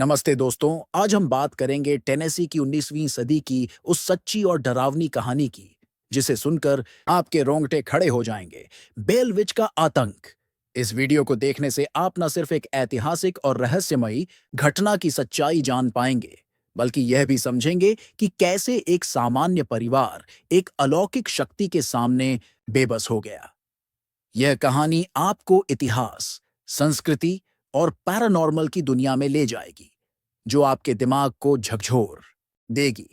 नमस्ते दोस्तों। आज हम बात करेंगे टेनेसी की 19वीं सदी की उस सच्ची और डरावनी कहानी की जिसे सुनकर आपके रोंगटे खड़े हो जाएंगे। बेल विच का आतंक। इस वीडियो को देखने से आप न सिर्फ एक ऐतिहासिक और रहस्यमयी घटना की सच्चाई जान पाएंगे, बल्कि यह भी समझेंगे कि कैसे एक सामान्य परिवार एक अलौकिक शक्ति के सामने बेबस हो गया। यह कहानी आपको इतिहास, संस्कृति और पैरानॉर्मल की दुनिया में ले जाएगी, जो आपके दिमाग को झकझोर देगी।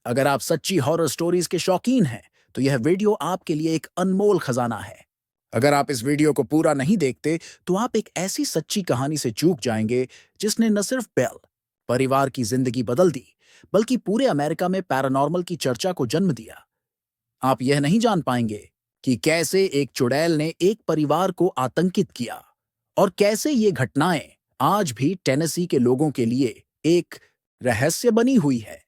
अगर आप सच्ची हॉरर स्टोरीज के शौकीन हैं, तो यह वीडियो आपके लिए एक अनमोल खजाना है। अगर आप इस वीडियो को पूरा नहीं देखते, तो आप एक ऐसी सच्ची कहानी से चूक जाएंगे जिसने न सिर्फ बेल परिवार की जिंदगी बदल दी, बल्कि पूरे अमेरिका में पैरानॉर्मल की चर्चा को जन्म दिया। आप यह नहीं जान पाएंगे कि कैसे एक चुड़ैल ने एक परिवार को आतंकित किया और कैसे ये घटनाएं आज भी टेनेसी के लोगों के लिए एक रहस्य बनी हुई है।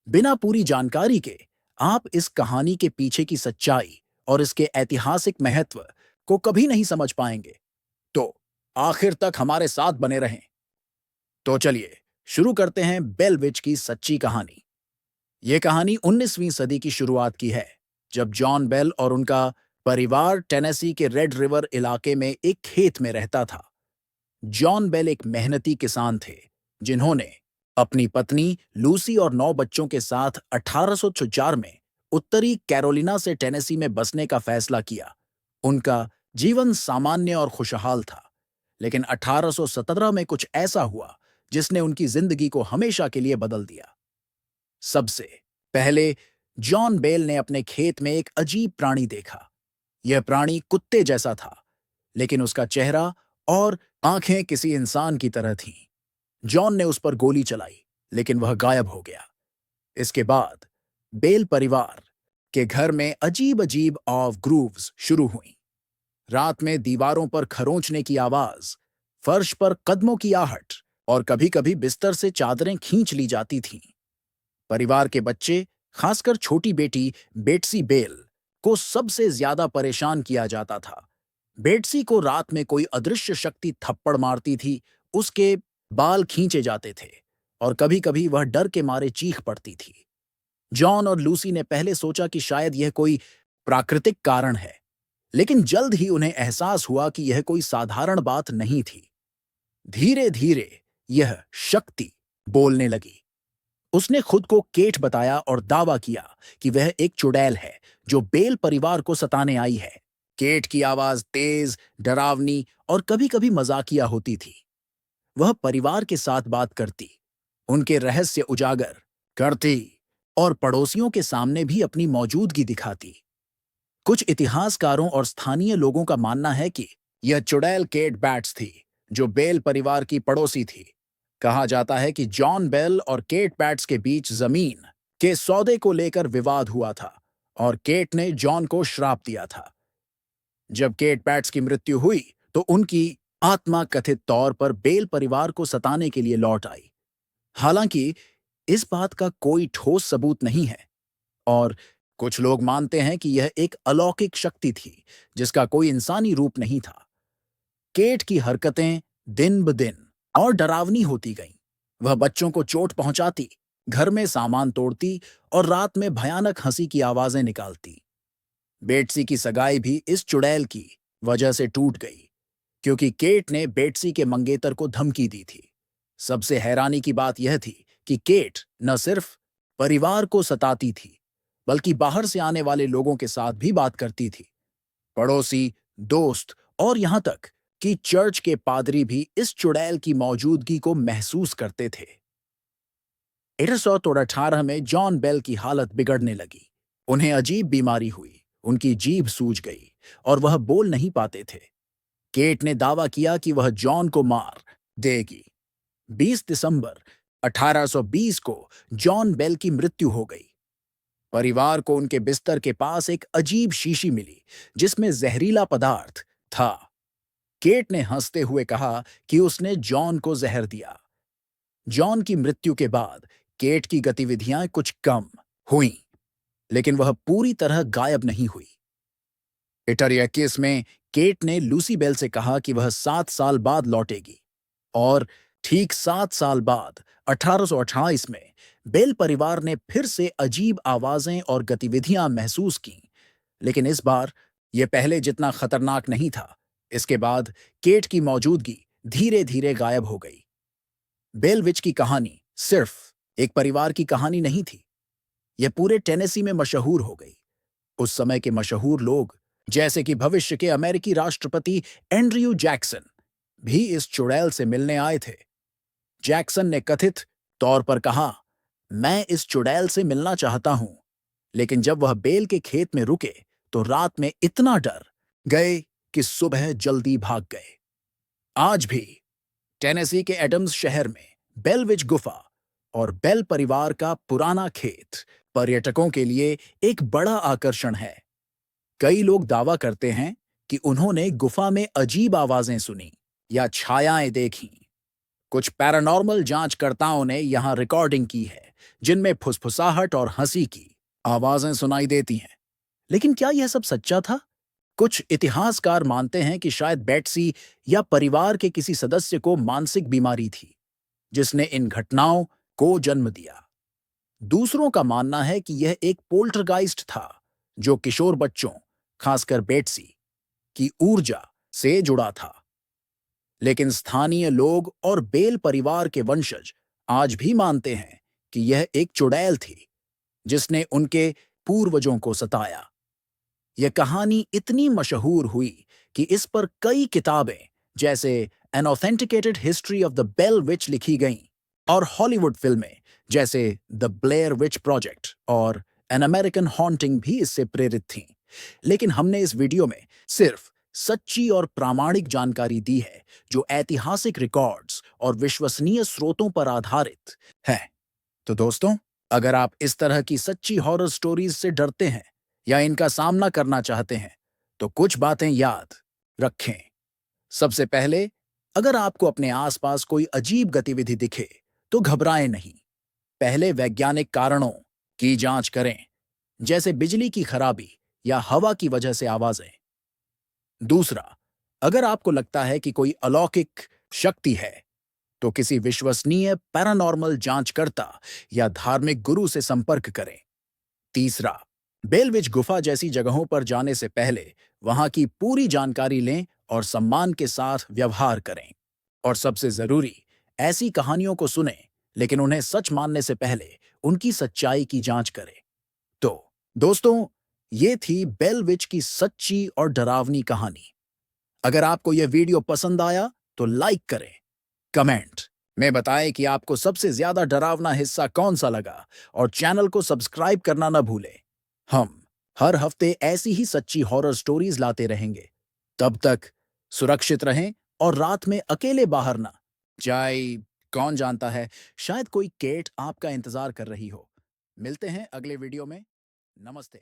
बिना पूरी जानकारी के आप इस कहानी के पीछे की सच्चाई और इसके ऐतिहासिक महत्व को कभी नहीं समझ पाएंगे। तो आखिर तक हमारे साथ बने रहें। तो चलिए शुरू करते हैं बेल विच की सच्ची कहानी। ये कहानी 19वीं सदी की शुरुआत की है, जब जॉन बेल और उनका परिवार टेनेसी के रेड रिवर इलाके में एक खेत में रहता था। जॉन बेल एक मेहनती किसान थे, जिन्होंने अपनी पत्नी लूसी और 9 बच्चों के साथ 1804 में उत्तरी कैरोलिना से टेनेसी में बसने का फैसला किया। उनका जीवन सामान्य और खुशहाल था, लेकिन 1817 में कुछ ऐसा हुआ जिसने उनकी जिंदगी को हमेशा के लिए बदल दिया। सबसे पहले जॉन बेल ने अपने खेत में एक अजीब प्राणी देखा। यह प्राणी कुत्ते जैसा था, लेकिन उसका चेहरा और आंखें किसी इंसान की तरह थीं। जॉन ने उस पर गोली चलाई, लेकिन वह गायब हो गया। इसके बाद बेल परिवार के घर में अजीब अजीब ऑव ग्रूव्स शुरू हुईं। रात में दीवारों पर खरोंचने की आवाज, फर्श पर कदमों की आहट और कभी-कभी बिस्तर से चादरें खींच ली जाती थीं। परिवार के बच्चे, खासकर छोटी बेटी बेट्सी बेल, को सबसे ज्यादा परेशान किया जाता था। बेट्सी को रात में कोई अदृश्य शक्ति थप्पड़ मारती थी, उसके बाल खींचे जाते थे और कभी-कभी वह डर के मारे चीख पड़ती थी। जॉन और लूसी ने पहले सोचा कि शायद यह कोई प्राकृतिक कारण है, लेकिन जल्द ही उन्हें एहसास हुआ कि यह कोई साधारण बात नहीं थी। धीरे-धीरे यह शक्ति बोलने लगी। उसने खुद को केट बताया और दावा किया कि वह एक चुड़ैल है जो बेल परिवार को सताने आई है। केट की आवाज तेज, डरावनी और कभी-कभी मजाकिया होती थी। वह परिवार के साथ बात करती, उनके रहस्य उजागर करती और पड़ोसियों के सामने भी अपनी मौजूदगी दिखाती। कुछ इतिहासकारों और स्थानीय लोगों का मानना है कि यह चुड़ैल केट बैट्स थी, जो बेल परिवार की पड़ोसी थी। कहा जाता है कि जॉन बेल और केट बैट्स के बीच जमीन के सौदे को लेकर विवाद हुआ था और केट ने जॉन को श्राप दिया था। जब केट बैट्स की मृत्यु हुई, तो उनकी आत्मा कथित तौर पर बेल परिवार को सताने के लिए लौट आई। हालांकि इस बात का कोई ठोस सबूत नहीं है और कुछ लोग मानते हैं कि यह एक अलौकिक शक्ति थी जिसका कोई इंसानी रूप नहीं था। केट की हरकतें दिन ब दिन और डरावनी होती गईं। वह बच्चों को चोट पहुंचाती, घर में सामान तोड़ती और रात में भयानक हंसी की आवाजें निकालती। बेट्सी की सगाई भी इस चुड़ैल की वजह से टूट गई, क्योंकि केट ने बेट्सी के मंगेतर को धमकी दी थी। सबसे हैरानी की बात यह थी कि केट न सिर्फ परिवार को सताती थी, बल्कि बाहर से आने वाले लोगों के साथ भी बात करती थी। पड़ोसी, दोस्त और यहां तक कि चर्च के पादरी भी इस चुड़ैल की मौजूदगी को महसूस करते थे। 1818 में जॉन बेल की हालत बिगड़ने लगी। उन्हें अजीब बीमारी हुई, उनकी जीभ सूज गई और वह बोल नहीं पाते थे। केट ने दावा किया कि वह जॉन को मार देगी। 20 दिसंबर 1820 को जॉन बेल की मृत्यु हो गई। परिवार को उनके बिस्तर के पास एक अजीब शीशी मिली, जिसमें जहरीला पदार्थ था। केट ने हंसते हुए कहा कि उसने जॉन को जहर दिया। जॉन की मृत्यु के बाद केट की गतिविधियां कुछ कम हुईं, लेकिन वह पूरी तरह गायब नहीं हुई। 1821 में केट ने लूसी बेल से कहा कि वह 7 साल बाद लौटेगी और ठीक 7 साल बाद 1828 में बेल परिवार ने फिर से अजीब आवाजें और गतिविधियां महसूस की, लेकिन इस बार यह पहले जितना खतरनाक नहीं था। इसके बाद केट की मौजूदगी धीरे धीरे गायब हो गई। बेलविच की कहानी सिर्फ एक परिवार की कहानी नहीं थी, यह पूरे टेनेसी में मशहूर हो गई। उस समय के मशहूर लोग, जैसे कि भविष्य के अमेरिकी राष्ट्रपति एंड्रयू जैक्सन, भी इस चुड़ैल से मिलने आए थे। जैक्सन ने कथित तौर पर कहा, मैं इस चुड़ैल से मिलना चाहता हूं। लेकिन जब वह बेल के खेत में रुके तो रात में इतना डर गए कि सुबह जल्दी भाग गए। आज भी टेनेसी के एडम्स शहर में बेलविच गुफा और बेल परिवार का पुराना खेत पर्यटकों के लिए एक बड़ा आकर्षण है। कई लोग दावा करते हैं कि उन्होंने गुफा में अजीब आवाजें सुनी या छायाएं देखीं। कुछ पैरानॉर्मल जांचकर्ताओं ने यहां रिकॉर्डिंग की है, जिनमें फुसफुसाहट और हंसी की आवाजें सुनाई देती हैं। लेकिन क्या यह सब सच्चा था? कुछ इतिहासकार मानते हैं कि शायद बेट्सी या परिवार के किसी सदस्य को मानसिक बीमारी थी, जिसने इन घटनाओं को जन्म दिया। दूसरों का मानना है कि यह एक पोल्टरगाइस्ट था, जो किशोर बच्चों, खासकर बेट्सी, की ऊर्जा से जुड़ा था। लेकिन स्थानीय लोग और बेल परिवार के वंशज आज भी मानते हैं कि यह एक चुड़ैल थी, जिसने उनके पूर्वजों को सताया। यह कहानी इतनी मशहूर हुई कि इस पर कई किताबें, जैसे an authenticated history of the Bell Witch, लिखी गईं, और हॉलीवुड फिल्में जैसे द ब्लेयर विच प्रोजेक्ट और एन अमेरिकन हॉन्टिंग भी इससे प्रेरित थीं। लेकिन हमने इस वीडियो में सिर्फ सच्ची और प्रामाणिक जानकारी दी है, जो ऐतिहासिक रिकॉर्ड्स और विश्वसनीय स्रोतों पर आधारित है। तो दोस्तों, अगर आप इस तरह की सच्ची हॉरर स्टोरीज से डरते हैं या इनका सामना करना चाहते हैं, तो कुछ बातें याद रखें। सबसे पहले, अगर आपको अपने आसपास कोई अजीब गतिविधि दिखे, तो घबराएं नहीं। पहले वैज्ञानिक कारणों की जांच करें, जैसे बिजली की खराबी या हवा की वजह से आवाजें। दूसरा, अगर आपको लगता है कि कोई अलौकिक शक्ति है, तो किसी विश्वसनीय पैरानॉर्मल जांचकर्ता या धार्मिक गुरु से संपर्क करें। तीसरा, बेलविच गुफा जैसी जगहों पर जाने से पहले वहां की पूरी जानकारी लें और सम्मान के साथ व्यवहार करें। और सबसे जरूरी, ऐसी कहानियों को सुनें, लेकिन उन्हें सच मानने से पहले उनकी सच्चाई की जांच करें। तो दोस्तों, ये थी बेलविच की सच्ची और डरावनी कहानी। अगर आपको यह वीडियो पसंद आया तो लाइक करें, कमेंट में बताएं कि आपको सबसे ज्यादा डरावना हिस्सा कौन सा लगा, और चैनल को सब्सक्राइब करना न भूलें। हम हर हफ्ते ऐसी ही सच्ची हॉरर स्टोरीज लाते रहेंगे। तब तक सुरक्षित रहें और रात में अकेले बाहर ना जाए। कौन जानता है, शायद कोई केट आपका इंतजार कर रही हो। मिलते हैं अगले वीडियो में। नमस्ते।